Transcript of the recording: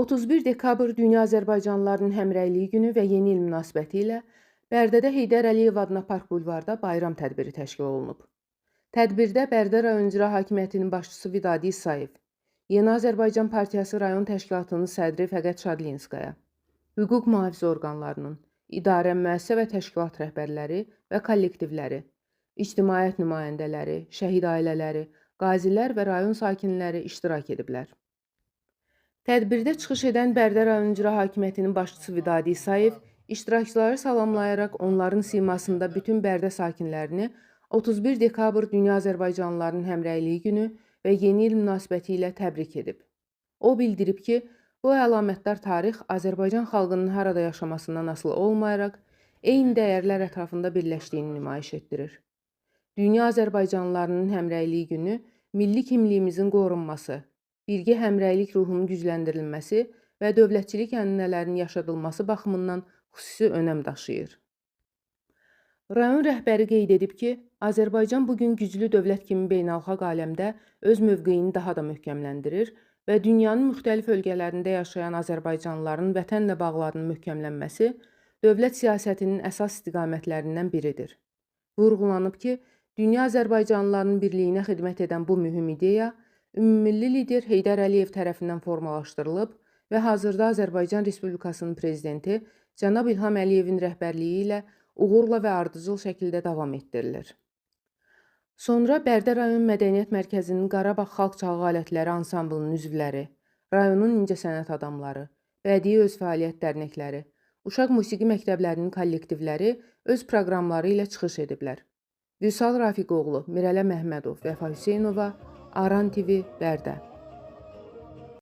31 dekabr Dünya Azərbaycanlılarının Həmrəyliyi günü və Yeni il münasibətilə Bərdədə Heydər Əliyev adına Park Bulvarda bayram tədbiri təşkil olunub. Tədbirdə Bərdə rayon icra hakimiyyətinin başçısı Vidadi İsayev, Yeni Azərbaycan Partiyası rayon təşkilatının sədri Fəqət Şadlinskaya, hüquq mühafizə orqanlarının, idarə, müəssisə və təşkilat rəhbərləri və kollektivləri, ictimaiyyət nümayəndələri, şəhid ailələri, qazilər və rayon sakinləri iştirak ediblər. Tədbirdə çıxış edən Bərdə rayon icra hakimiyyətinin başçısı Vidadi İsayev iştirakçıları salamlayaraq onların simasında bütün Bərdə sakinlərini 31 dekabr Dünya Azərbaycanlılarının Həmrəyliyi günü və Yeni il münasibəti ilə təbrik edib. O bildirib ki, bu əlamətdar tarix Azərbaycan xalqının harada yaşamasından asılı olmayaraq, eyni dəyərlər ətrafında birləşdiyini nümayiş etdirir. Dünya Azərbaycanlılarının Həmrəyliyi günü milli kimliyimizin qorunması, birgə həmrəylik ruhunun gücləndirilməsi və dövlətçilik ənənələrinin yaşadılması baxımından xüsusi önəm daşıyır. Rayon rəhbəri qeyd edib ki, Azərbaycan bugün güclü dövlət kimi beynəlxalq aləmdə öz mövqeyini daha da möhkəmləndirir və dünyanın müxtəlif ölkələrində yaşayan azərbaycanlıların vətənlə bağlarının möhkəmlənməsi dövlət siyasətinin əsas istiqamətlərindən biridir. Vurğulanıb ki, dünya azərbaycanlılarının birliyinə xidmət edən bu mühüm ideya ümummilli lider Heydər Əliyev tərəfindən formalaşdırılıb və hazırda Azərbaycan Respublikasının prezidenti cənab İlham Əliyevin rəhbərliyi ilə uğurla və ardıcıl şəkildə davam etdirilir. Sonra Bərdə rayon Mədəniyyət Mərkəzinin Qarabağ Xalq Çalğı Alətləri ansamblının üzvləri, rayonun incəsənət adamları, bədii öz fəaliyyət dərnəkləri, uşaq musiqi məktəblərinin kollektivləri öz proqramları ilə çıxış ediblər. Vüsal Rafiqoğlu, Mirələ Məhmədov, Vəfa Hüseynova, Aran TV, Bərdə.